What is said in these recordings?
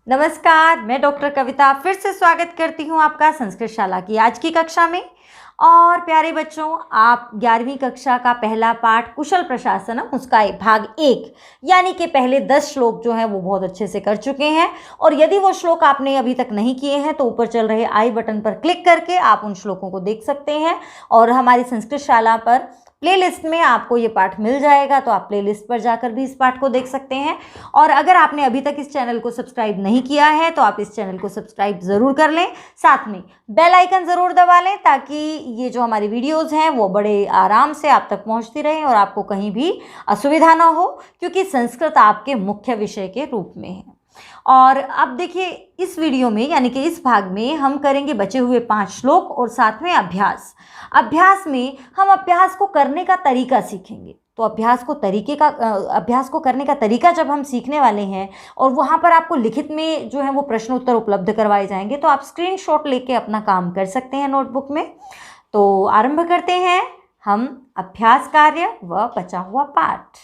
नमस्कार, मैं डॉक्टर कविता फिर से स्वागत करती हूँ आपका संस्कृत शाला की आज की कक्षा में। और प्यारे बच्चों, आप 11वीं कक्षा का पहला पाठ कुशल प्रशासनम उसका भाग 1 यानी कि पहले 10 श्लोक जो हैं वो बहुत अच्छे से कर चुके हैं। और यदि वो श्लोक आपने अभी तक नहीं किए हैं तो ऊपर चल रहे आई बटन पर क्लिक करके आप उन श्लोकों को देख सकते हैं। और हमारी संस्कृत शाला पर प्लेलिस्ट में आपको ये पाठ मिल जाएगा, तो आप प्लेलिस्ट पर जाकर भी इस पाठ को देख सकते हैं। और अगर आपने अभी तक इस चैनल को सब्सक्राइब नहीं किया है तो आप इस चैनल को सब्सक्राइब ज़रूर कर लें, साथ में बेल आइकन ज़रूर दबा लें ताकि ये जो हमारी वीडियोस हैं वो बड़े आराम से आप तक पहुंचती रहें और आपको कहीं भी असुविधा ना हो, क्योंकि संस्कृत आपके मुख्य विषय के रूप में है। और अब देखिए, इस वीडियो में यानी कि इस भाग में हम करेंगे बचे हुए 5 श्लोक और साथ में अभ्यास में हम अभ्यास को करने का तरीका सीखेंगे। तो अभ्यास को करने का तरीका जब हम सीखने वाले हैं और वहाँ पर आपको लिखित में जो है वो प्रश्न उत्तर उपलब्ध करवाए जाएंगे, तो आप स्क्रीनशॉट लेके अपना काम कर सकते हैं नोटबुक में। तो आरंभ करते हैं हम अभ्यास कार्य व बचा हुआ पाठ।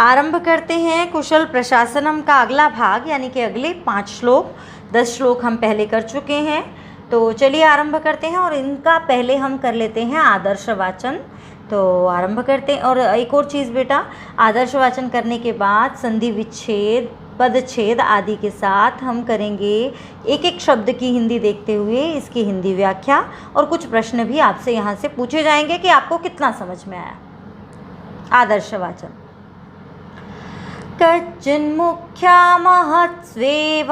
आरंभ करते हैं कुशल प्रशासनम का अगला भाग यानी कि अगले 5 श्लोक। 10 श्लोक हम पहले कर चुके हैं, तो चलिए आरंभ करते हैं। और इनका पहले हम कर लेते हैं आदर्श वाचन। तो आरंभ करते हैं। और एक और चीज़ बेटा, आदर्श वाचन करने के बाद संधि विच्छेद पदच्छेद आदि के साथ हम करेंगे एक एक शब्द की हिंदी देखते हुए इसकी हिंदी व्याख्या, और कुछ प्रश्न भी आपसे यहाँ से पूछे जाएंगे कि आपको कितना समझ में आया। आदर्श वाचन। कच्चिन्मुख्या महत्स्वेव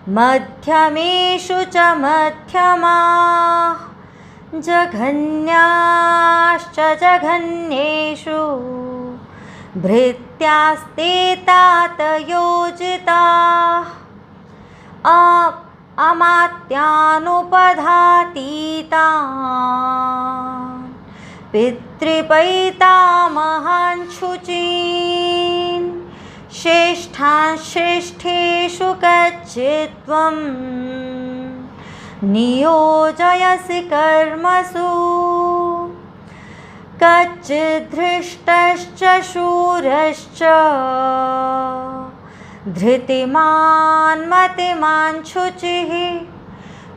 मध्यमेषु च मध्यमाः जघन्याश्च जघन्येषु भृत्यास्ते तात योजिताः अमात्यानुपधातीतान् पितृपैतामहान् शुचीन् श्रेष्ठान् श्रेष्ठेषु कच्चित्त्वं नियोजयसि कर्मसु कच्चिद्धृष्टश्च शूरश्च धृतिमान् मतिमान् शुचिः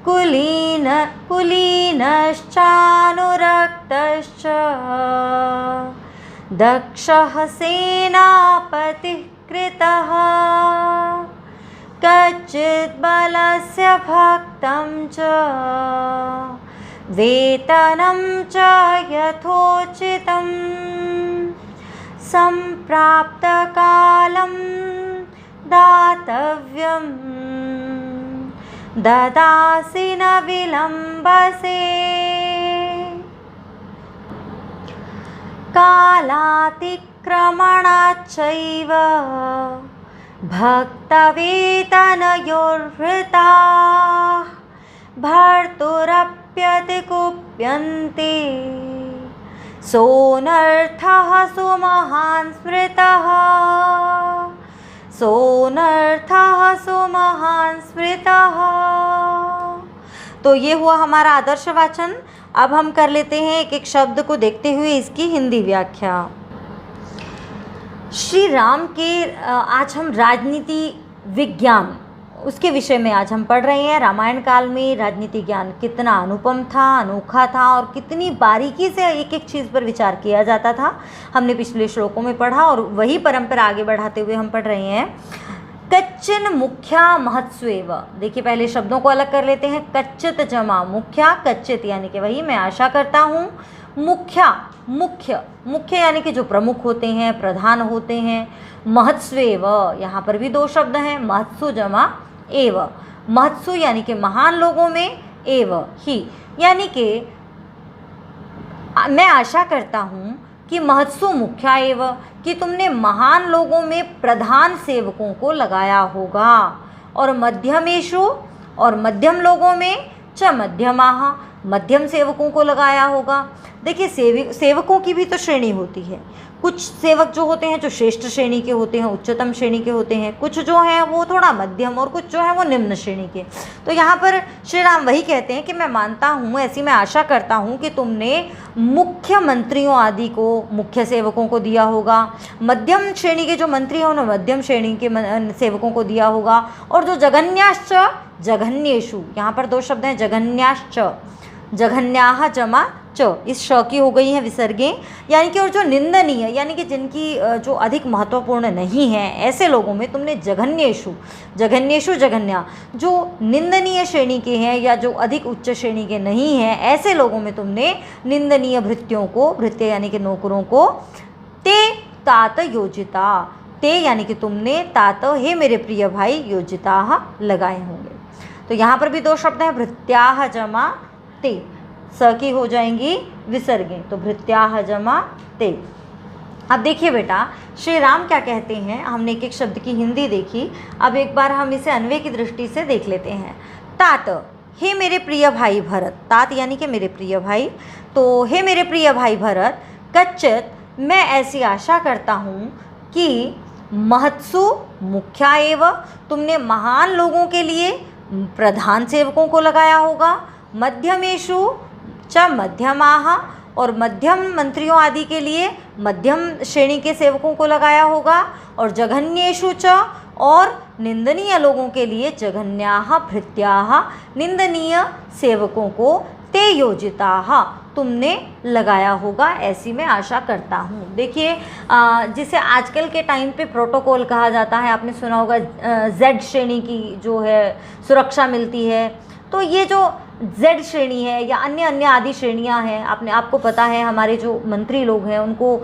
कुलीनश्चानुरक्तश्च दक्षः सेनापतिः कृतः कच्चित् बलस्य भक्तं च वेतनं च यथोचितं सम्प्राप्तकालं दातव्यम् ददासि न विलम्बसे कालातिक्रमणाच्चैव भक्तवेतनयोर्हृताः भर्तुरप्यतिकुप्यन्ते सोऽनर्थः सुमहान् स्मृतः तो ये हुआ हमारा आदर्श वाचन। अब हम कर लेते हैं एक एक शब्द को देखते हुए इसकी हिंदी व्याख्या। श्री राम के आज हम राजनीति विज्ञान उसके विषय में आज हम पढ़ रहे हैं। रामायण काल में राजनीति ज्ञान कितना अनुपम था, अनोखा था और कितनी बारीकी से एक एक चीज़ पर विचार किया जाता था, हमने पिछले श्लोकों में पढ़ा। और वही परंपरा आगे बढ़ाते हुए हम पढ़ रहे हैं। कच्चिन मुख्या महत्स्वेव। देखिए, पहले शब्दों को अलग कर लेते हैं। कच्चित जमा मुख्या, कच्चित यानी कि वही मैं आशा करता हूँ। मुख्या मुख्य यानी कि जो प्रमुख होते हैं, प्रधान होते हैं। महत्स्वेव, यहाँ पर भी 2 शब्द हैं। महत्सु जमा एव। महत्सु यानी कि महान लोगों में, एव ही यानी कि मैं आशा करता हूँ कि महत्सु मुख्या एव, कि तुमने महान लोगों में प्रधान सेवकों को लगाया होगा। और मध्यमेषु, और मध्यम लोगों में च मध्यमाः, मध्यम सेवकों को लगाया होगा। देखिए सेवकों की भी तो श्रेणी होती है। कुछ सेवक जो होते हैं जो श्रेष्ठ श्रेणी के होते हैं, उच्चतम श्रेणी के होते हैं, कुछ जो हैं वो थोड़ा मध्यम और कुछ जो है वो निम्न श्रेणी के। तो यहाँ पर श्री राम वही कहते हैं कि मैं मानता हूँ, ऐसी मैं आशा करता हूँ कि तुमने मुख्य मंत्रियों आदि को, मुख्य सेवकों को दिया होगा, मध्यम श्रेणी के जो मंत्री हैं उन्हें मध्यम श्रेणी के सेवकों को दिया होगा, और जो जघन्याश्च जघन्येषु, यहाँ पर 2 शब्द हैं, जघन्याश्च, जघन्याः जमा च, इस श की हो गई है विसर्गें, यानी कि और जो निंदनीय, यानी कि जिनकी जो अधिक महत्वपूर्ण नहीं है, ऐसे लोगों में तुमने जघन्येषु, जघन्येषु जघन्या, जो निंदनीय श्रेणी के हैं या जो अधिक उच्च श्रेणी के नहीं हैं, ऐसे लोगों में तुमने निंदनीय भृत्यों को, भृत्य यानी कि नौकरों को, ते तात योजिता, ते यानी कि तुमने, तात हे मेरे प्रिय भाई, योजिता लगाए होंगे। तो यहाँ पर भी 2 शब्द हैं, भृत्याः जमा ते, स की हो जाएंगी विसर्गें, तो भृत्याः जमा ते। अब देखिए बेटा श्री राम क्या कहते हैं, हमने एक एक शब्द की हिंदी देखी, अब एक बार हम इसे अन्वय की दृष्टि से देख लेते हैं। तात, हे मेरे प्रिय भाई भरत, तात यानी कि मेरे प्रिय भाई, तो हे मेरे प्रिय भाई भरत, कच्चित मैं ऐसी आशा करता हूँ कि महत्सु मुख्या एव, तुमने महान लोगों के लिए प्रधान सेवकों को लगाया होगा, मध्यमेषु च मध्यमाः, और मध्यम मंत्रियों आदि के लिए मध्यम श्रेणी के सेवकों को लगाया होगा, और जघन्येषु च, और निंदनीय लोगों के लिए जघन्याः भृत्याः, निंदनीय सेवकों को ते योजिताः, तुमने लगाया होगा, ऐसी मैं आशा करता हूँ। देखिए जिसे आजकल के टाइम पे प्रोटोकॉल कहा जाता है, आपने सुना होगा Z श्रेणी की जो है सुरक्षा मिलती है, तो ये जो Z श्रेणी है या अन्य अन्य आदि श्रेणियां हैं, आपको पता है हमारे जो मंत्री लोग हैं उनको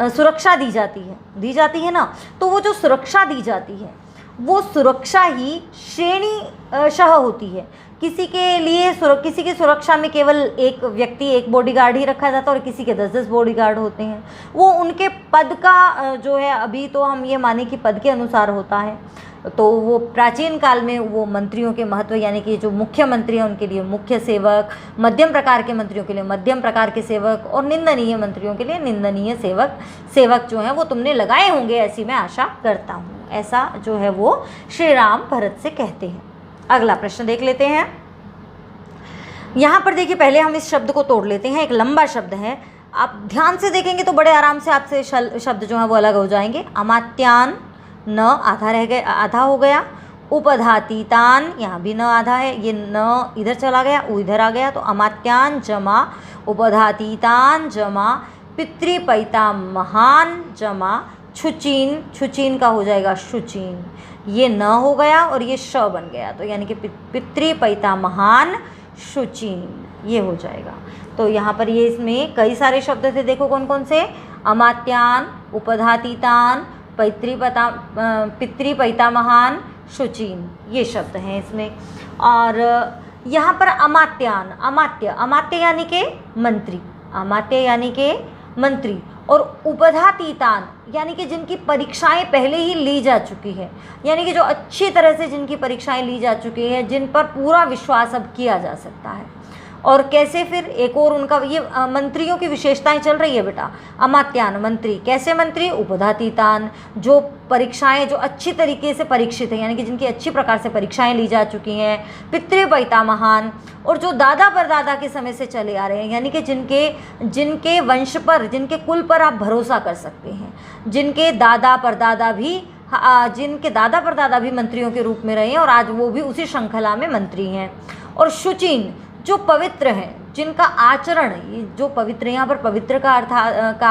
सुरक्षा दी जाती है ना, तो वो जो सुरक्षा दी जाती है वो सुरक्षा ही श्रेणी शह होती है। किसी की सुरक्षा में केवल एक व्यक्ति, एक बॉडीगार्ड ही रखा जाता है, और किसी के 10-10 बॉडीगार्ड होते हैं। वो उनके पद का जो है, अभी तो हम ये माने कि पद के अनुसार होता है, तो वो प्राचीन काल में वो मंत्रियों के महत्व, यानी कि जो मुख्य मंत्री हैं उनके लिए मुख्य सेवक, मध्यम प्रकार के मंत्रियों के लिए मध्यम प्रकार के सेवक, और निंदनीय मंत्रियों के लिए निंदनीय सेवक जो हैं वो तुमने लगाए होंगे, ऐसी मैं आशा करता हूँ। ऐसा जो है वो श्री राम भरत से कहते हैं। अगला प्रश्न देख लेते हैं। यहाँ पर देखिए पहले हम इस शब्द को तोड़ लेते हैं, एक लंबा शब्द है, आप ध्यान से देखेंगे तो बड़े आराम से आपसे शब्द जो है वो अलग हो जाएंगे। अमात्यान, न आधा हो गया, उपधातीतान, यहाँ भी न आधा है, ये न इधर चला गया, उ इधर आ गया, तो अमात्यान जमा उपधातीतान जमा पितृपैतामहान जमा छुचीन, छुचीन का हो जाएगा शुचीन, ये न हो गया और ये श बन गया, तो यानी कि पितृपैतामहान शुचीन, ये हो जाएगा। तो यहाँ पर ये इसमें कई सारे शब्द थे, देखो कौन कौन से, अमात्यान, उपधातीतान, पितृपैतामहान, शुचीन, ये शब्द हैं इसमें। और यहाँ पर अमात्यान, अमात्य यानी के मंत्री, अमात्य यानी के मंत्री, और उपधातीतान यानी कि जिनकी परीक्षाएं पहले ही ली जा चुकी है, यानी कि जो अच्छी तरह से जिनकी परीक्षाएं ली जा चुकी है, जिन पर पूरा विश्वास अब किया जा सकता है। और कैसे, फिर एक और उनका ये मंत्रियों की विशेषताएं चल रही है बेटा। अमात्यान मंत्री, कैसे मंत्री, उपधातीतान जो परीक्षाएं जो अच्छी तरीके से परीक्षित है, यानी कि जिनकी अच्छी प्रकार से परीक्षाएं ली जा चुकी हैं। पितृपैतामहान, और जो दादा परदादा के समय से चले आ रहे हैं, यानी कि जिनके वंश पर, जिनके कुल पर आप भरोसा कर सकते हैं, जिनके दादा परदादा भी मंत्रियों के रूप में रहे हैं और आज वो भी उसी श्रृंखला में मंत्री हैं। और शुचीन जो पवित्र हैं, जिनका आचरण, जो पवित्र, यहाँ पर पवित्र का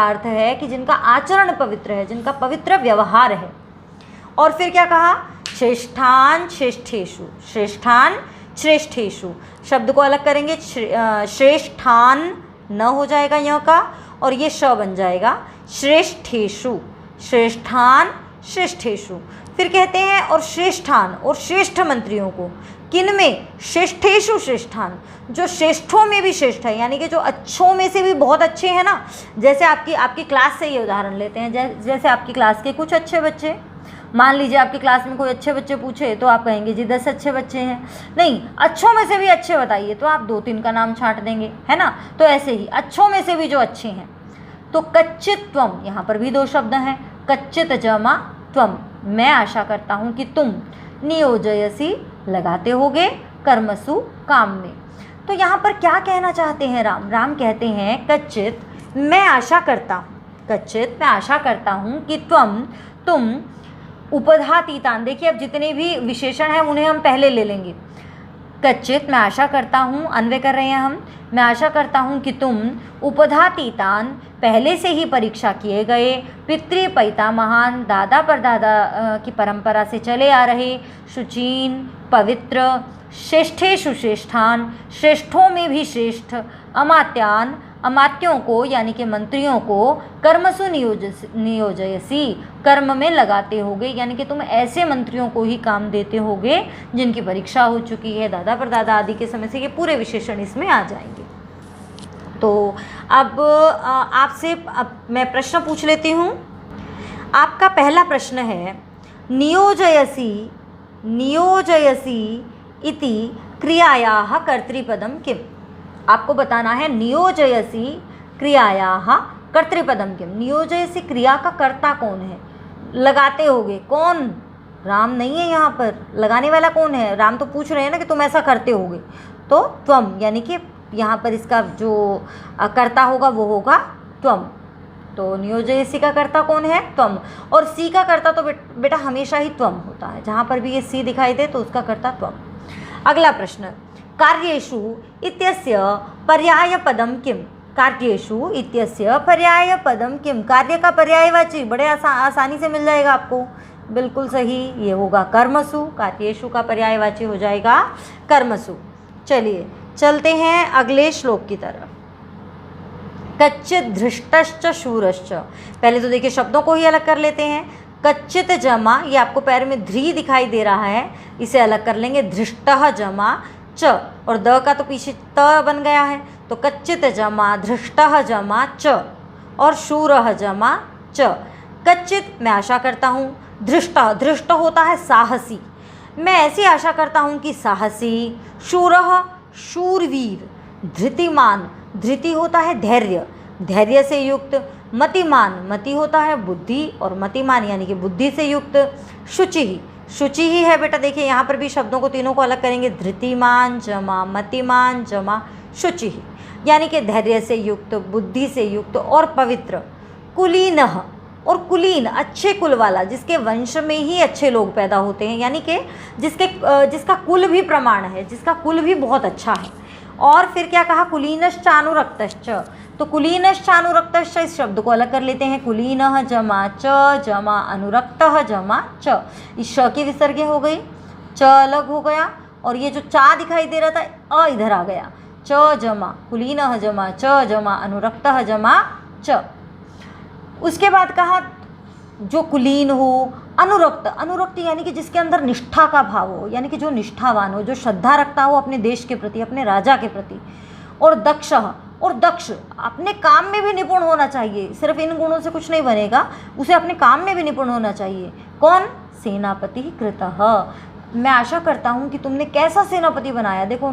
अर्थ है कि जिनका आचरण पवित्र है, जिनका पवित्र व्यवहार है। और फिर क्या कहा, श्रेष्ठान श्रेष्ठेषु, श्रेष्ठान श्रेष्ठेषु, शब्द को अलग करेंगे, श्रेष्ठान न हो जाएगा यहाँ का, और ये श बन जाएगा श्रेष्ठेषु, श्रेष्ठान श्रेष्ठेषु। फिर कहते हैं और श्रेष्ठान, और श्रेष्ठ मंत्रियों को, किन में, श्रेष्ठेषु श्रेष्ठान, जो श्रेष्ठों में भी श्रेष्ठ है, यानी कि जो अच्छों में से भी बहुत अच्छे हैं ना। जैसे आपकी क्लास से ये उदाहरण लेते हैं, जैसे आपकी क्लास के कुछ अच्छे बच्चे, मान लीजिए आपकी क्लास में कोई अच्छे बच्चे पूछे तो आप कहेंगे जी 10 अच्छे बच्चे हैं, नहीं अच्छों में से भी अच्छे बताइए तो आप 2-3 का नाम छांट देंगे, है ना। तो ऐसे ही अच्छों में से भी जो अच्छे हैं, तो कच्चित त्वम, यहाँ पर भी 2 शब्द हैं, कच्चित जमा त्वम, मैं आशा करता हूँ कि तुम, नियोजयसी लगाते होगे, कर्मसु काम में। तो यहाँ पर क्या कहना चाहते हैं राम? राम कहते हैं कच्चित मैं आशा करता हूँ, कच्चित मैं आशा करता हूँ कि तुम उपधातीतान, देखिए अब जितने भी विशेषण हैं उन्हें हम पहले ले लेंगे। कच्चित मैं आशा करता हूँ, अन्वय कर रहे हैं हम, मैं आशा करता हूँ कि तुम उपधातीतान, पहले से ही परीक्षा किए गए, पितृपैतामहान, दादा परदादा की परंपरा से चले आ रहे, शुचीन पवित्र, श्रेष्ठेषु श्रेष्ठान, श्रेष्ठों में भी श्रेष्ठ, अमात्यान, अमात्यों को यानी कि मंत्रियों को, कर्मसु नियोजयसी, कर्म में लगाते होगे, यानी कि तुम ऐसे मंत्रियों को ही काम देते होगे जिनकी परीक्षा हो चुकी है, दादा परदादा आदि के समय से, ये पूरे विशेषण इसमें आ जाएंगे। तो अब आपसे मैं प्रश्न पूछ लेती हूँ। आपका पहला प्रश्न है, नियोजयसी इति क्रियायाः कर्तृपदम किम? आपको बताना है नियोजयसी क्रियायाः कर्तृपदम किम। नियोजयसी क्रिया का कर्ता कौन है? लगाते होगे, कौन? राम नहीं है यहाँ पर, लगाने वाला कौन है? राम तो पूछ रहे हैं ना कि तुम ऐसा करते होगे, तो त्वम, यानी कि यहाँ पर इसका जो कर्ता होगा वो होगा त्वम। तो नियोजयसी का कर्ता कौन है? त्वम। और सी का कर्ता तो बेटा हमेशा ही त्वम होता है, जहाँ पर भी ये सी दिखाई दे तो उसका कर्ता त्वम। अगला प्रश्न, कार्येषु इत्यस्य पर्यायपदम किम? कार्येषु इत्यस्य पर्यायपदम किम? कार्य का पर्यायवाची बड़े आसानी से मिल जाएगा आपको, बिल्कुल सही, ये होगा कर्मसु। कार्येषु का पर्यायवाची हो जाएगा कर्मसु। चलिए चलते हैं अगले श्लोक की तरफ। कच्चित धृष्टश्च शूरश्च, पहले तो देखिए शब्दों को ही अलग कर लेते हैं। कच्चित जमा, ये आपको पैर में ध्री दिखाई दे रहा है, इसे अलग कर लेंगे, धृष्टः जमा च, और द का तो पीछे त बन गया है, तो कच्चित जमा धृष्टः जमा च, और शूरः जमा च। कच्चित मैं आशा करता हूँ, धृष्ट होता है साहसी, मैं ऐसी आशा करता हूँ कि साहसी, शूरः शूरवीर, धृतिमान, धृति होता है धैर्य, धैर्य से युक्त, मतिमान, मति होता है बुद्धि, और मतिमान यानी कि बुद्धि से युक्त, शुचि, शुचि ही है बेटा, देखिए यहाँ पर भी शब्दों को तीनों को अलग करेंगे, धृतिमान जमा मतिमान जमा शुचि, यानी कि धैर्य से युक्त, बुद्धि से युक्त और पवित्र। कुलीनः, और कुलीन अच्छे कुल वाला, जिसके वंश में ही अच्छे लोग पैदा होते हैं, यानी कि जिसका कुल भी प्रमाण है, जिसका कुल भी बहुत अच्छा है। और फिर क्या कहा? कुलीनश्चानुरक्तश्च, तो कुलीनश्चानुरक्तश्च इस शब्द को अलग कर लेते हैं, कुलीनः जमा च जमा अनुरक्तः जमा च, इस श की विसर्गे हो गई, च अलग हो गया, और ये जो चा दिखाई दे रहा था इधर आ गया, च जमा कुलीनः जमा च जमा अनुरक्तः जमा च। उसके बाद कहा जो कुलीन हो, अनुरक्त, अनुरक्त यानी कि जिसके अंदर निष्ठा का भाव हो, यानी कि जो निष्ठावान हो, जो श्रद्धा रखता हो अपने देश के प्रति, अपने राजा के प्रति। और दक्ष, और दक्ष अपने काम में भी निपुण होना चाहिए, सिर्फ इन गुणों से कुछ नहीं बनेगा, उसे अपने काम में भी निपुण होना चाहिए। कौन? सेनापति कृतः, मैं आशा करता हूँ कि तुमने कैसा सेनापति बनाया। देखो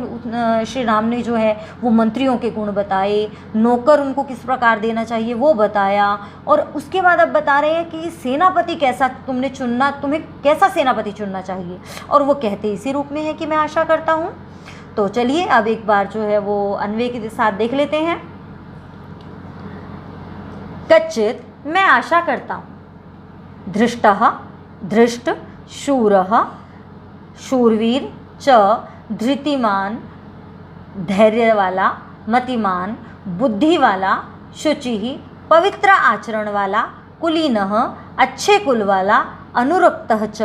श्री राम ने जो है वो मंत्रियों के गुण बताए, नौकर उनको किस प्रकार देना चाहिए वो बताया, और उसके बाद अब बता रहे हैं कि सेनापति कैसा तुमने चुनना, तुम्हें कैसा सेनापति चुनना चाहिए, और वो कहते इसी रूप में है कि मैं आशा करता हूँ। तो चलिए अब एक बार जो है वो अन्वय के साथ देख लेते हैं। कच्चित मैं आशा करता हूँ, धृष्टः धृष्ट, शूरः शूरवीर, च धृतिमान धैर्य वाला, मतिमान बुद्धि वाला, शुचि पवित्र आचरण वाला, कुलीनः अच्छे कुल वाला, अनुरक्तः च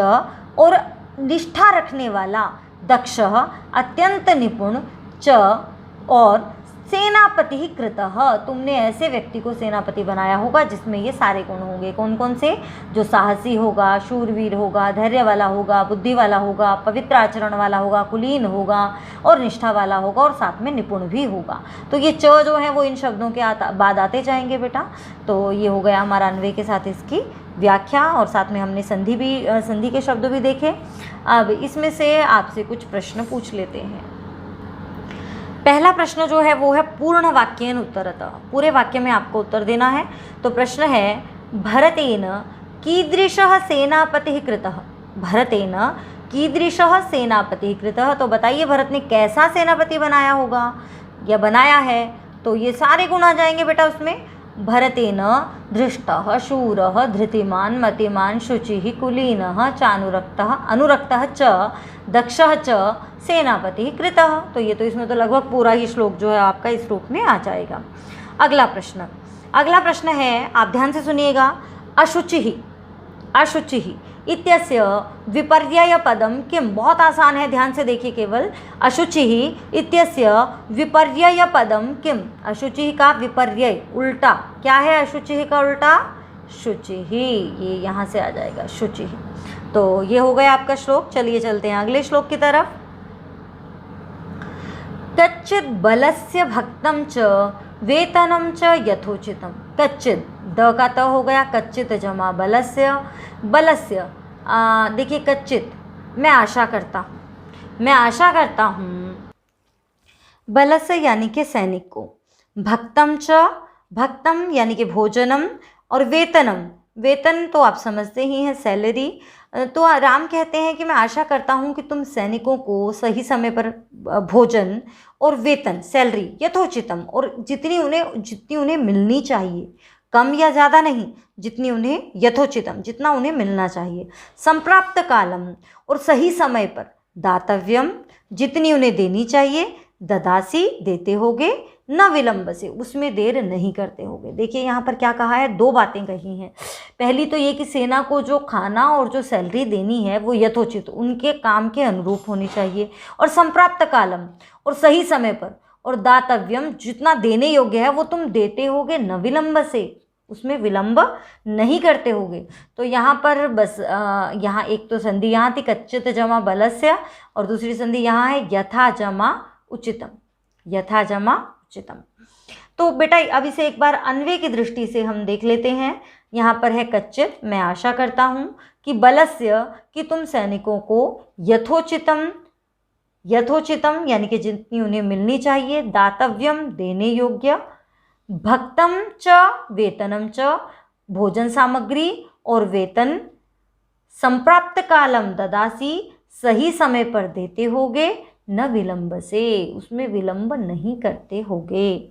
और निष्ठा रखने वाला, दक्षः अत्यंत निपुण, च और सेनापति ही कृतः, तुमने ऐसे व्यक्ति को सेनापति बनाया होगा जिसमें ये सारे गुण होंगे। कौन कौन से? जो साहसी होगा, शूरवीर होगा, धैर्य वाला होगा, बुद्धि वाला होगा, पवित्र आचरण वाला होगा, कुलीन होगा और निष्ठा वाला होगा, और साथ में निपुण भी होगा। तो ये च जो है वो इन शब्दों के बाद आते जाएंगे बेटा। तो ये हो गया हमारा अन्वय के साथ इसकी व्याख्या और साथ में हमने संधि के शब्द भी देखे। अब इसमें से आपसे कुछ प्रश्न पूछ लेते हैं। पहला प्रश्न जो है वो है पूर्ण वाक्येन उत्तरतः, पूरे वाक्य में आपको उत्तर देना है। तो प्रश्न है भरतेन कीदृशः सेनापतिः कृतः, भरतेन कीदृशः सेनापतिः कृतः, तो बताइए भरत ने कैसा सेनापति बनाया होगा या बनाया है। तो ये सारे गुण आ जाएंगे बेटा उसमें। भरतेन धृष्टः शूरः धृतिमान् मतिमान् शुचिः कुलीनः चानुरक्तः अनुरक्तः च दक्षः च सेनापतिः कृतः। तो ये तो इसमें तो लगभग पूरा ही श्लोक जो है आपका इस रूप में आ जाएगा। अगला प्रश्न है, आप ध्यान से सुनिएगा। अशुचिः इत्यस्य विपर्ययपदं किम, बहुत आसान है, ध्यान से देखिए केवल। अशुचिः इत्यस्य विपर्ययपदं किम, अशुचिः का विपर्यय उल्टा क्या है, अशुचिः का उल्टा शुचिः, ये यहाँ से आ जाएगा शुचिः। तो ये हो गया आपका श्लोक। चलिए चलते हैं अगले श्लोक की तरफ। कच्चित् बलस्य भक्तं च वेतनं च यथोचितं, कच्चित् द का त हो गया, कच्चित जमा बलस्य, देखिए कच्चित मैं आशा करता हूँ, बलस्य यानी कि सैनिक को, भक्तम च, भक्तम यानी कि भोजनम, और वेतनम, वेतन तो आप समझते ही हैं सैलरी। तो राम कहते हैं कि मैं आशा करता हूँ कि तुम सैनिकों को सही समय पर भोजन और वेतन सैलरी यथोचितम, और जितनी उन्हें मिलनी चाहिए, कम या ज़्यादा नहीं, जितनी उन्हें यथोचितम, जितना उन्हें मिलना चाहिए, संप्राप्त कालम, और सही समय पर, दातव्यम जितनी उन्हें देनी चाहिए, ददासी देते होगे, न विलंब से उसमें देर नहीं करते होगे। देखिए यहाँ पर क्या कहा है, दो बातें कही हैं। पहली तो ये कि सेना को जो खाना और जो सैलरी देनी है वो यथोचित उनके काम के अनुरूप होनी चाहिए, और संप्राप्त कालम और सही समय पर, और दातव्यम जितना देने योग्य है वो तुम देते होगे, न विलंब से उसमें विलंब नहीं करते होगे। तो यहाँ पर बस यहाँ एक तो संधि यहाँ थी कच्चित जमा बलस्य, और दूसरी संधि यहाँ है यथा जमा उचितम, यथा जमा उचितम। तो बेटा अब इसे एक बार अन्वय की दृष्टि से हम देख लेते हैं। यहाँ पर है कच्चित, मैं आशा करता हूँ कि बलस्य कि तुम सैनिकों को यथोचितम, यथोचितम यानी कि जितनी उन्हें मिलनी चाहिए, दातव्यम देने योग्य, भक्तम च वेतनम च भोजन सामग्री और वेतन, संप्राप्त कालम ददासी सही समय पर देते होगे, न विलंब से उसमें विलंब नहीं करते होगे।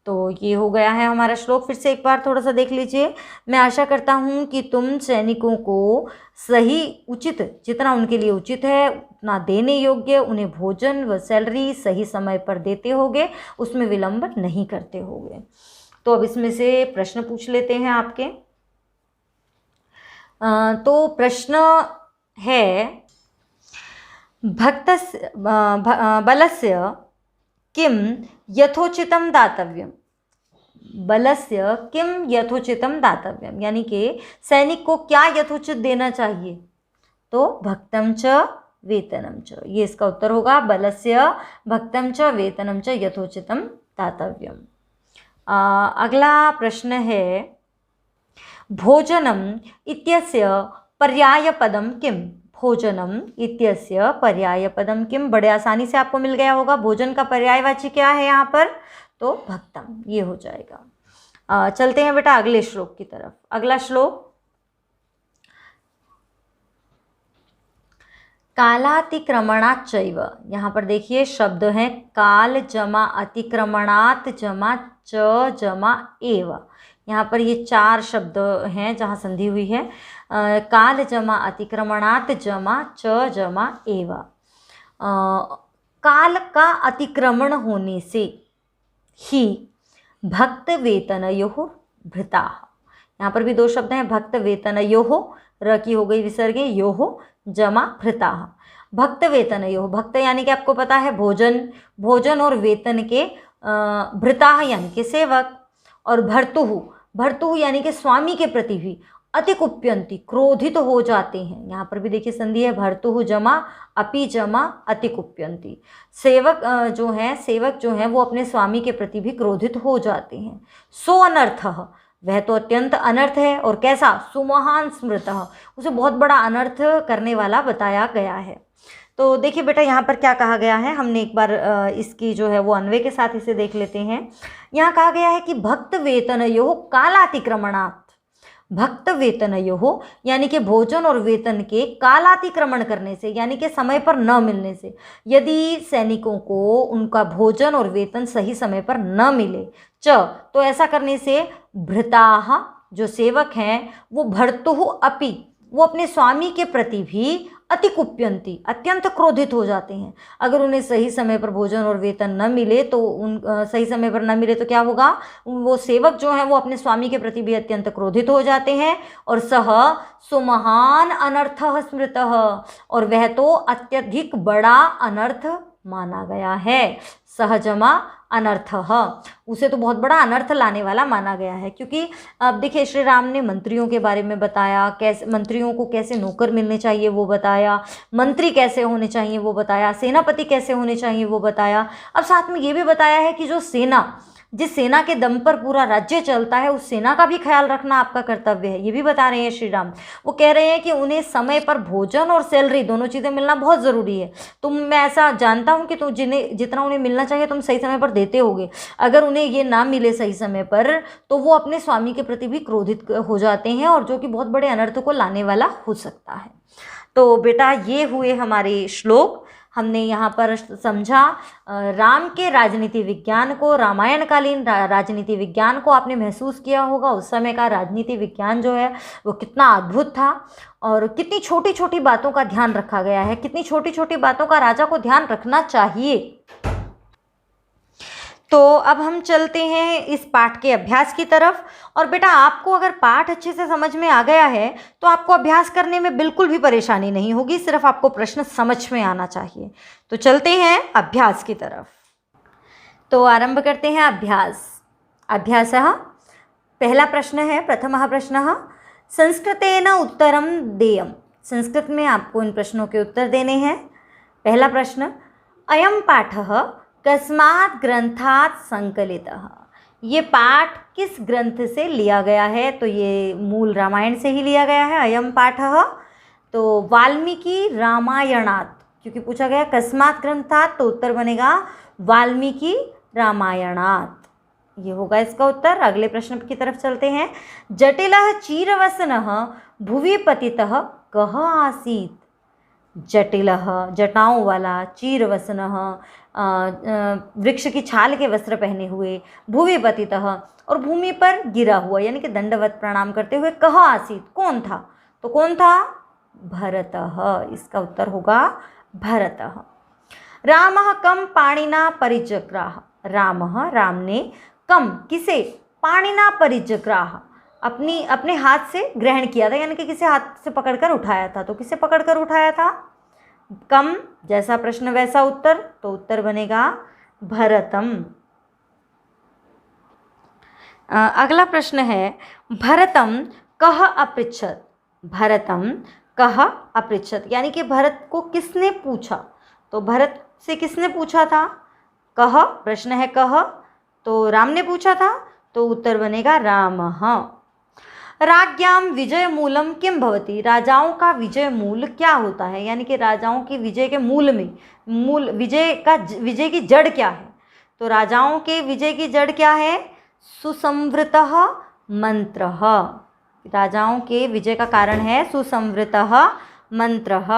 तो ये हो गया है हमारा श्लोक। फिर से एक बार थोड़ा सा देख लीजिए। मैं आशा करता हूँ कि तुम सैनिकों को सही उचित, जितना उनके लिए उचित है उतना देने योग्य, उन्हें भोजन व सैलरी सही समय पर देते होगे, उसमें विलंब नहीं करते होगे। तो अब इसमें से प्रश्न पूछ लेते हैं आपके। तो प्रश्न है बलस्य किम यथोचितम दातव्यम, बलस्य किम यथोचितम दातव्यम यानी कि सैनिक को क्या यथोचित देना चाहिए, तो भक्तम च वेतनम च, ये इसका उत्तर होगा। बलस्य भक्तम च वेतनम च यथोचितम दातव्यम। अगला प्रश्न है भोजनम इत्यस्य पर्यायपदम किम, भोजनम इत्यस्य पर्यायपदम किम, बड़े आसानी से आपको मिल गया होगा। भोजन का पर्यायवाची क्या है यहाँ पर, तो भक्तम, ये हो जाएगा। चलते हैं बेटा अगले श्लोक की तरफ। अगला श्लोक कालातिक्रमणात् चैव, यहाँ पर देखिए शब्द हैं काल जमा अतिक्रमणात् जमा च जमा एव, यहाँ पर ये चार शब्द हैं जहाँ संधि हुई है। काल जमा अतिक्रमणात् जमा च जमा एव, काल का अतिक्रमण होने से ही भक्त वेतनयोः भृताः, यहाँ पर भी दो शब्द हैं, भक्त वेतनयोः, र की हो गई विसर्गे, योः जमा भृताः। भक्त वेतनयोः, भक्त यानी कि आपको पता है भोजन, भोजन और वेतन के भृताः यानी कि सेवक, और भर्तुः, भर्तुः यानी कि स्वामी के प्रति भी अतिकुप्यन्ति क्रोधित हो जाते हैं। यहाँ पर भी देखिए संधि है भर्तुः जमा अपि जमा अतिकुप्यन्ति, सेवक जो हैं, सेवक जो हैं वो अपने स्वामी के प्रति भी क्रोधित हो जाते हैं। सो अनर्थः, वह तो अत्यंत अनर्थ है। और कैसा? सुमहान स्मृतः, उसे बहुत बड़ा अनर्थ करने वाला बताया गया है। तो देखिए बेटा यहाँ पर क्या कहा गया है, हमने एक बार इसकी जो है वो अन्वय के साथ इसे देख लेते हैं। यहाँ कहा गया है कि भक्त वेतनयोः कालातिक्रमणात्, भक्त वेतनयोः यानी कि भोजन और वेतन के कालातिक्रमण करने से, यानी कि समय पर न मिलने से, यदि सैनिकों को उनका भोजन और वेतन सही समय पर न मिले, तो ऐसा करने से भृताः जो सेवक हैं वो भर्तुः अपि, वो अपने स्वामी के प्रति भी अति कुप्यंती, अत्यंत क्रोधित हो जाते हैं। अगर उन्हें सही समय पर भोजन और वेतन न मिले तो सही समय पर न मिले तो क्या होगा, वो सेवक जो हैं वो अपने स्वामी के प्रति भी अत्यंत क्रोधित हो जाते हैं। और सह सुमहान अनर्थः स्मृतः, और वह तो अत्यधिक बड़ा अनर्थ माना गया है। सहजमा अनर्थः, उसे तो बहुत बड़ा अनर्थ लाने वाला माना गया है। क्योंकि अब देखिए श्री राम ने मंत्रियों के बारे में बताया, कैसे मंत्रियों को कैसे नौकर मिलने चाहिए वो बताया, मंत्री कैसे होने चाहिए वो बताया, सेनापति कैसे होने चाहिए वो बताया। अब साथ में ये भी बताया है कि जो सेना, जिस सेना के दम पर पूरा राज्य चलता है, उस सेना का भी ख्याल रखना आपका कर्तव्य है, ये भी बता रहे हैं श्री राम। वो कह रहे हैं कि उन्हें समय पर भोजन और सैलरी दोनों चीज़ें मिलना बहुत ज़रूरी है। मैं ऐसा जानता हूँ कि तुम जितना उन्हें मिलना चाहिए तुम सही समय पर देते होगे। अगर उन्हें ये ना मिले सही समय पर तो वो अपने स्वामी के प्रति भी क्रोधित हो जाते हैं, और जो कि बहुत बड़े अनर्थ को लाने वाला हो सकता है। तो बेटा ये हुए हमारे श्लोक। हमने यहाँ पर समझा राम के राजनीति विज्ञान को, रामायणकालीन राजनीति विज्ञान को आपने महसूस किया होगा। उस समय का राजनीति विज्ञान जो है वो कितना अद्भुत था, और कितनी छोटी छोटी बातों का ध्यान रखा गया है, कितनी छोटी छोटी बातों का राजा को ध्यान रखना चाहिए। तो अब हम चलते हैं इस पाठ के अभ्यास की तरफ। और बेटा आपको अगर पाठ अच्छे से समझ में आ गया है तो आपको अभ्यास करने में बिल्कुल भी परेशानी नहीं होगी, सिर्फ आपको प्रश्न समझ में आना चाहिए। तो चलते हैं अभ्यास की तरफ। तो आरंभ करते हैं अभ्यास। अभ्यासः पहला प्रश्न है, प्रथमः प्रश्नः संस्कृतेन उत्तरं देयम्। संस्कृत में आपको इन प्रश्नों के उत्तर देने हैं। पहला प्रश्न, अयं पाठः कस्मात् ग्रंथात् संकलितः। ये पाठ किस ग्रंथ से लिया गया है? तो ये मूल रामायण से ही लिया गया है। अयं पाठः तो वाल्मीकि रामायणात्, क्योंकि पूछा गया कस्मात् ग्रंथात् तो उत्तर बनेगा वाल्मीकि रामायणात्, ये होगा इसका उत्तर। अगले प्रश्न की तरफ चलते हैं। जटिलः चीरवसनः भुवि पतितः कः आसीत्। जटिलः जटाओं वाला, चीरवसनः वृक्ष की छाल के वस्त्र पहने हुए, भुवि पतितः और भूमि पर गिरा हुआ, यानी कि दंडवत प्रणाम करते हुए, कः आसीत् कौन था? तो कौन था? भरतः, इसका उत्तर होगा भरतः। रामः कम पाणिना परिजग्राह। रामः राम ने कम किसे? पाणिना परिजग्राह, अपने हाथ से ग्रहण किया था, यानी कि किसे हाथ से पकड़कर उठाया था। तो किसे पकड़कर उठाया था? कम, जैसा प्रश्न वैसा उत्तर, तो उत्तर बनेगा भरतम। अगला प्रश्न है, भरतम कः अपृच्छत। भरतम कः अपृच्छत, यानी कि भरत को किसने पूछा? तो भरत से किसने पूछा था? कः, प्रश्न है कः, तो राम ने पूछा था, तो उत्तर बनेगा रामः। राज्ञां विजय मूलम किम भवति। राजाओं का विजय मूल क्या होता है, यानी कि राजाओं की विजय के मूल में, विजय की जड़ क्या है? तो राजाओं के विजय की जड़ क्या है? सुसंवृतः मंत्रः। राजाओं के विजय का कारण है सुसंवृतः मंत्रः।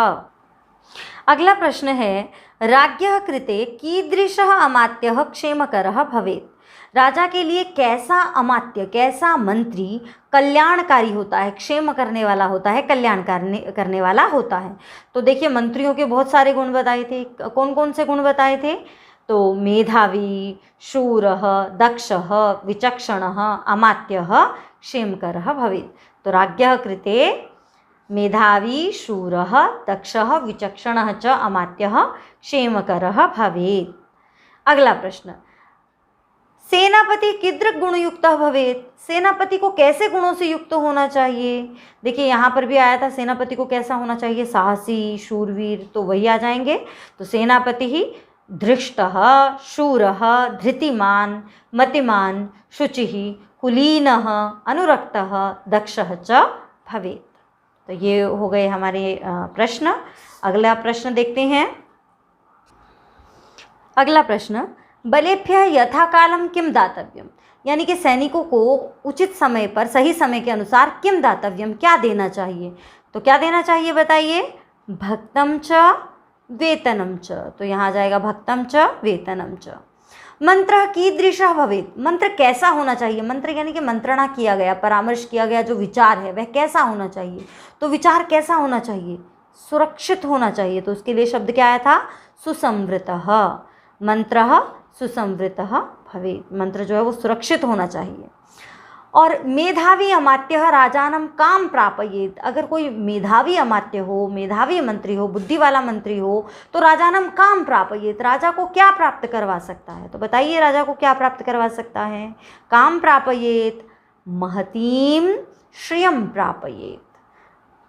अगला प्रश्न है, राज्ञः कृते कीदृशः अमात्यः क्षेमकरः भवेत्। राजा के लिए कैसा अमात्य, कैसा मंत्री कल्याणकारी होता है, क्षेम करने वाला होता है, कल्याण करने वाला होता है। तो देखिए मंत्रियों के बहुत सारे गुण बताए थे। कौन कौन से गुण बताए थे? तो मेधावी, शूरः, दक्षः, विचक्षणः, अमात्यः क्षेमकरः भवेत्। तो राज्ञः कृते मेधावी, शूरः, दक्षः, विचक्षणः च अमात्यः क्षेमकरः भवेत्। अगला प्रश्न, सेनापति कीदृक् गुणयुक्त भवेत्। सेनापति को कैसे गुणों से युक्त होना चाहिए? देखिए यहाँ पर भी आया था सेनापति को कैसा होना चाहिए, साहसी, शूरवीर, तो वही आ जाएंगे। तो सेनापति ही धृष्टः, शूरः, धृतिमान, मतिमान, शुचिः, कुलीनः अनुरक्तः दक्षः च भवेत्। तो ये हो गए हमारे प्रश्न। अगला प्रश्न देखते हैं। अगला प्रश्न, बलेभ्यः यथाकालं किं दातव्यम, यानी कि सैनिकों को उचित समय पर सही समय के अनुसार किं दातव्यम, क्या देना चाहिए। तो क्या देना चाहिए बताइए, भक्तं च वेतनं च। तो यहाँ आ जाएगा भक्तं च वेतनं च। मंत्र कीदृशः भवेत्, मंत्र कैसा होना चाहिए। मंत्र यानी कि मंत्रणा किया गया, परामर्श किया गया जो विचार है वह कैसा होना चाहिए। तो विचार कैसा होना चाहिए, सुरक्षित होना चाहिए। तो उसके लिए शब्द क्या आया था, सुसंवृतः। मंत्रः सुसंवृतः भवेत्, मंत्र जो है वो सुरक्षित होना चाहिए। और मेधावी अमात्यः राजानं काम प्रापयेत्, अगर कोई मेधावी अमात्य हो, मेधावी मंत्री हो, बुद्धि वाला मंत्री हो, तो राजानं काम प्रापयेत्, राजा को क्या प्राप्त करवा सकता है। तो बताइए राजा को क्या प्राप्त करवा सकता है। काम प्रापयेत् महतीं श्रियं प्रापयेत्।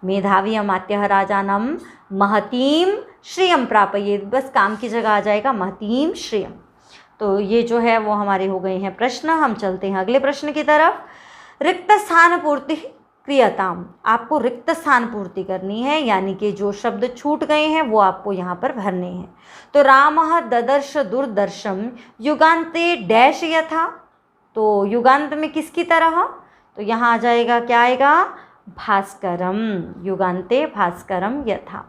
मेधावी अमात्यः राजानं महतीं श्रियं प्रापयेत्, बस काम की जगह आ जाएगा महतीं श्रियं। तो ये जो है वो हमारे हो गए हैं प्रश्न। हम चलते हैं अगले प्रश्न की तरफ। रिक्त स्थान पूर्ति क्रियताम, आपको रिक्त स्थान पूर्ति करनी है, यानी कि जो शब्द छूट गए हैं वो आपको यहाँ पर भरने हैं। तो रामः ददर्श दूरदर्शम युगान्ते डैश यथा, तो युगांत में किसकी तरह, तो यहाँ आ जाएगा क्या आएगा, भास्करम, युगान्ते भास्करम यथा।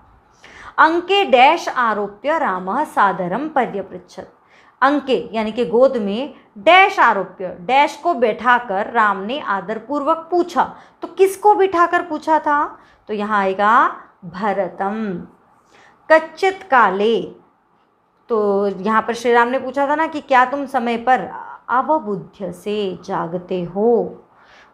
अंके डैश आरोप्य रामः सादरम पर्यपृच्छत्, अंके यानी कि गोद में डैश आरोप्य, डैश को बैठाकर राम ने आदरपूर्वक पूछा। तो किसको बिठाकर पूछा था, तो यहाँ आएगा भरतम। कच्चित काले, तो यहाँ पर श्री राम ने पूछा था ना कि क्या तुम समय पर अवबुद्ध से जागते हो।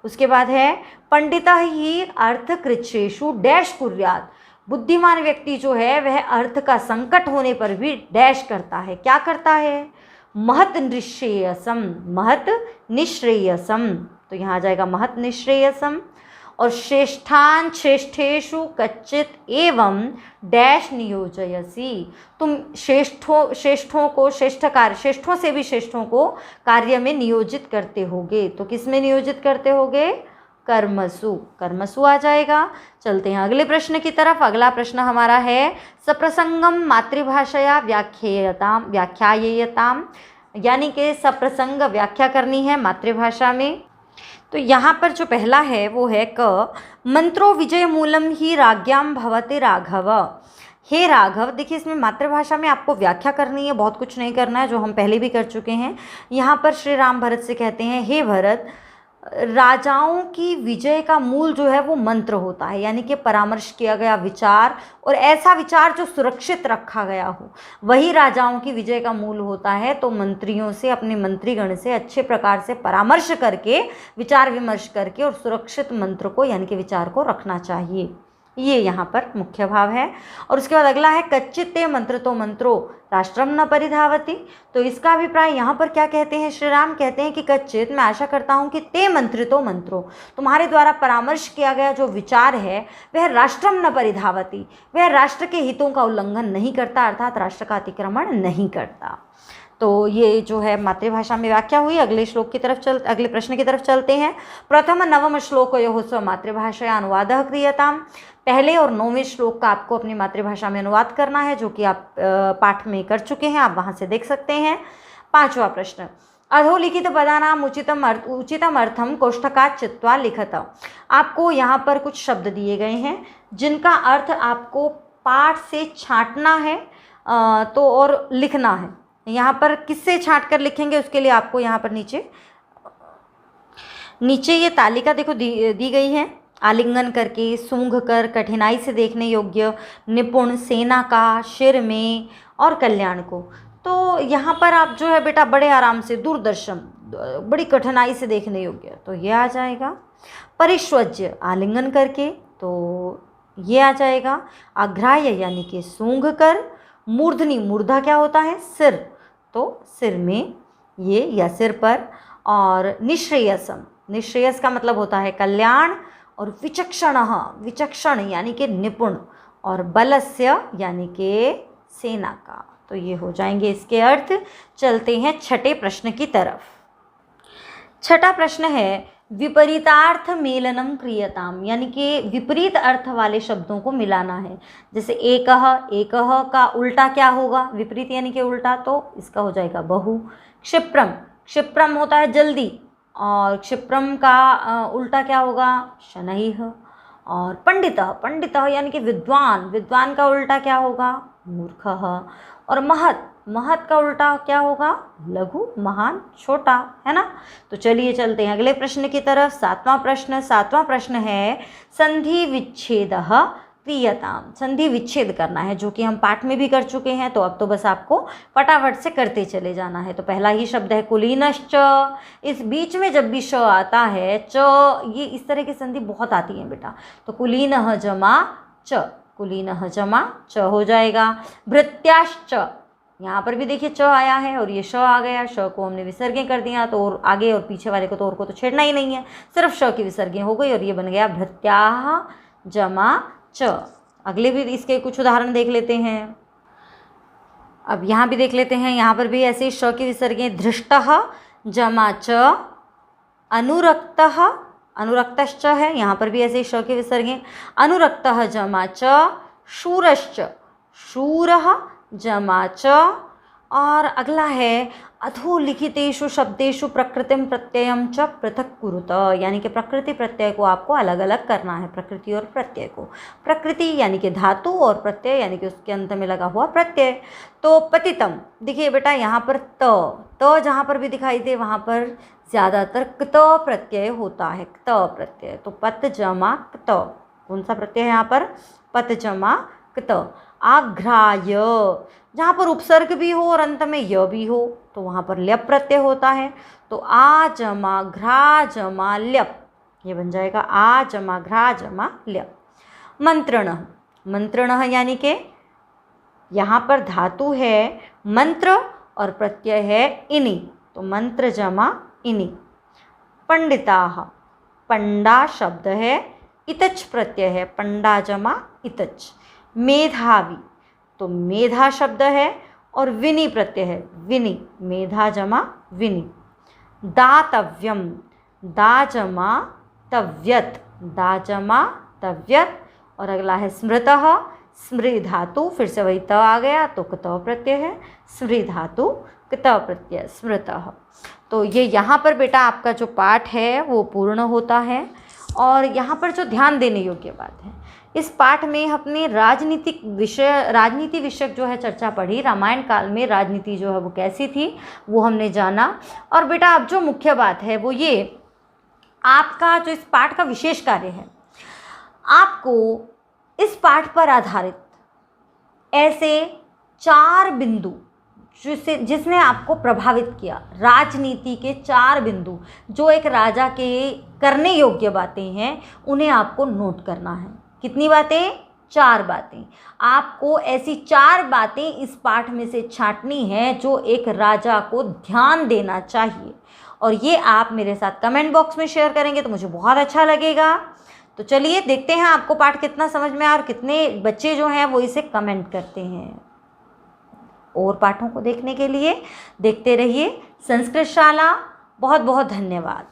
उसके बाद है पंडितः ही अर्थकृच्छेषु डैश कुर्यात्, बुद्धिमान व्यक्ति जो है वह अर्थ का संकट होने पर भी डैश करता है, क्या करता है, महत निश्रेयसम, महत निश्रेयसम। तो यहाँ आ जाएगा महत निश्रेयसम। और श्रेष्ठान श्रेष्ठेषु कच्चित एवं डैश नियोजयसी, तुम श्रेष्ठों को श्रेष्ठों से भी श्रेष्ठों को कार्य में नियोजित करते होगे। तो किस में नियोजित करते होगे, कर्मसु, कर्मसु आ जाएगा। चलते हैं अगले प्रश्न की तरफ। अगला प्रश्न हमारा है सप्रसंगम मातृभाषया व्याख्यायेयताम, यानी कि सप्रसंग व्याख्या करनी है मातृभाषा में। तो यहाँ पर जो पहला है वो है क, मंत्रो विजय मूलम ही राज्ञाम भवते राघव। हे राघव, देखिए इसमें मातृभाषा में आपको व्याख्या करनी है, बहुत कुछ नहीं करना है, जो हम पहले भी कर चुके हैं। यहाँ पर श्री राम भरत से कहते हैं, हे भरत, राजाओं की विजय का मूल जो है वो मंत्र होता है, यानी कि परामर्श किया गया विचार, और ऐसा विचार जो सुरक्षित रखा गया हो वही राजाओं की विजय का मूल होता है। तो मंत्रियों से, अपने मंत्रीगण से अच्छे प्रकार से परामर्श करके, विचार विमर्श करके और सुरक्षित मंत्र को यानी कि विचार को रखना चाहिए। ये यहाँ पर मुख्य भाव है। और उसके बाद अगला है कच्चित ते मंत्र तो मंत्रो राष्ट्रम न परिधावती। तो इसका अभिप्राय यहाँ पर क्या कहते हैं, श्री राम कहते हैं कि कच्चित, मैं आशा करता हूँ कि ते मंत्र तो मंत्रो, तुम्हारे द्वारा परामर्श किया गया जो विचार है वह राष्ट्रम न परिधावती, वह राष्ट्र के हितों का उल्लंघन नहीं करता, अर्थात राष्ट्र का अतिक्रमण नहीं करता। तो ये जो है मातृभाषा में व्याख्या हुई। अगले प्रश्न की तरफ चलते हैं। प्रथम नवम श्लोकयोः स्व मातृभाषया अनुवादः क्रियताम्, पहले और 9वें श्लोक का आपको अपनी मातृभाषा में अनुवाद करना है, जो कि आप पाठ में कर चुके हैं, आप वहाँ से देख सकते हैं। 5वां प्रश्न, अधोलिखित पदानाम उचितम अर्थम कोष्ठकात् चित्वा लिखत। आपको यहाँ पर कुछ शब्द दिए गए हैं जिनका अर्थ आपको पाठ से छांटना है तो और लिखना है। यहाँ पर किससे छांट कर लिखेंगे, उसके लिए आपको यहाँ पर नीचे ये तालिका देखो दी गई है, आलिंगन करके, सूंघ कर, कठिनाई से देखने योग्य, निपुण, सेना का, शिर में और कल्याण को। तो यहाँ पर आप जो है बेटा बड़े आराम से, दूरदर्शन, बड़ी कठिनाई से देखने योग्य, तो ये आ जाएगा। परिष्वज्य, आलिंगन करके, तो ये आ जाएगा। अग्राह्य यानी कि सूंघ कर। मूर्धनि, मूर्धा क्या होता है, सिर, तो सिर में ये या सिर पर। और निश्रेयसम, निश्रेयस का मतलब होता है कल्याण। और विचक्षण, विचक्षण यानी कि निपुण। और बलस्य यानी कि सेना का। तो ये हो जाएंगे इसके अर्थ। चलते हैं छठे प्रश्न की तरफ। छठा प्रश्न है विपरीतार्थ मेलनम क्रियताम, यानी कि विपरीत अर्थ वाले शब्दों को मिलाना है। जैसे एकह, एकह का उल्टा क्या होगा, विपरीत यानी कि उल्टा, तो इसका हो जाएगा बहु। क्षिप्रम, क्षिप्रम होता है जल्दी, और क्षिप्रम का उल्टा क्या होगा, शनैः। और पंडितः, पंडितः यानी कि विद्वान, विद्वान का उल्टा क्या होगा, मूर्खः। और महत्, महत् का उल्टा क्या होगा, लघु, महान, छोटा, है ना। तो चलिए चलते हैं अगले प्रश्न की तरफ। सातवां प्रश्न है संधि विच्छेदः क्रियताम, संधि विच्छेद करना है, जो कि हम पाठ में भी कर चुके हैं, तो अब तो बस आपको फटाफट से करते चले जाना है। तो पहला ही शब्द है कुलीनश्च। इस बीच में जब भी श आता है, च, ये इस तरह की संधि बहुत आती है बेटा, तो कुलीनः जमा च, कुलीनः जमा च हो जाएगा। भृत्याश्च, यहाँ पर भी देखिए च आया है और ये श आ गया, श को हमने विसर्गें कर दिया, तो और आगे और पीछे वाले को तो और को तो छेड़ना ही नहीं है, सिर्फ श की विसर्गें हो गई और ये बन गया भृत्याः जमा च। अगले भी इसके कुछ उदाहरण देख लेते हैं। अब यहाँ भी देख लेते हैं, यहाँ पर भी ऐसे श की विसर्गें, धृष्टः जमा च, अनुरक्तः, अनुरक्तश्च है, यहाँ पर भी ऐसे श की विसर्गें, अनुरक्तः जमा च, शूरश्च, शूरः जमा च। और अगला है अधोलिखितेषु शब्देषु प्रकृतिम प्रत्ययम च पृथक कुरुत, यानी कि प्रकृति प्रत्यय को आपको अलग अलग करना है, प्रकृति और प्रत्यय को। प्रकृति यानी कि धातु और प्रत्यय यानी कि उसके अंत में लगा हुआ प्रत्यय। तो पतितम, देखिए बेटा यहाँ पर त जहाँ पर भी दिखाई दे वहाँ पर ज़्यादातर क्त प्रत्यय होता है, क्त प्रत्यय। तो पत जमा क्त, कौन सा प्रत्यय है यहाँ पर, पत जमा क्त। आघ्राय, जहाँ पर उपसर्ग भी हो और अंत में य भी हो, तो वहाँ पर ल्यप प्रत्यय होता है, तो आ जमा घ्रा जमा ल्यप, ये बन जाएगा आ जमा घ्रा जमा ल्यप। मंत्रणः, मंत्रणः यानी कि यहाँ पर धातु है मंत्र और प्रत्यय है इनि, तो मंत्र जमा इनि। पंडिताः, पंडा शब्द है, इतच प्रत्यय है, पंडा जमा इतच। मेधावी, तो मेधा शब्द है और विनि प्रत्यय है, विनि, मेधा जमा विनि। दातव्यम, दा जमा तव्यत, दा जमा तव्यत। और अगला है स्मृतः, स्मृ धातु, फिर से वही त आ गया तो क्त प्रत्यय है, स्मृ धातु क्त प्रत्यय, स्मृतः। तो ये यहाँ पर बेटा आपका जो पाठ है वो पूर्ण होता है। और यहाँ पर जो ध्यान देने योग्य बात है, इस पाठ में अपने राजनीति विषयक जो है चर्चा पढ़ी, रामायण काल में राजनीति जो है वो कैसी थी वो हमने जाना। और बेटा अब जो मुख्य बात है वो ये, आपका जो इस पाठ का विशेष कार्य है, आपको इस पाठ पर आधारित ऐसे 4 बिंदु जिसने आपको प्रभावित किया, राजनीति के 4 बिंदु जो एक राजा के करने योग्य बातें हैं, उन्हें आपको नोट करना है। कितनी बातें, 4 बातें। आपको ऐसी 4 बातें इस पाठ में से छांटनी है जो एक राजा को ध्यान देना चाहिए, और ये आप मेरे साथ कमेंट बॉक्स में शेयर करेंगे तो मुझे बहुत अच्छा लगेगा। तो चलिए देखते हैं आपको पाठ कितना समझ में आया और कितने बच्चे जो हैं वो इसे कमेंट करते हैं। और पाठों को देखने के लिए देखते रहिए संस्कृत शाला। बहुत बहुत धन्यवाद।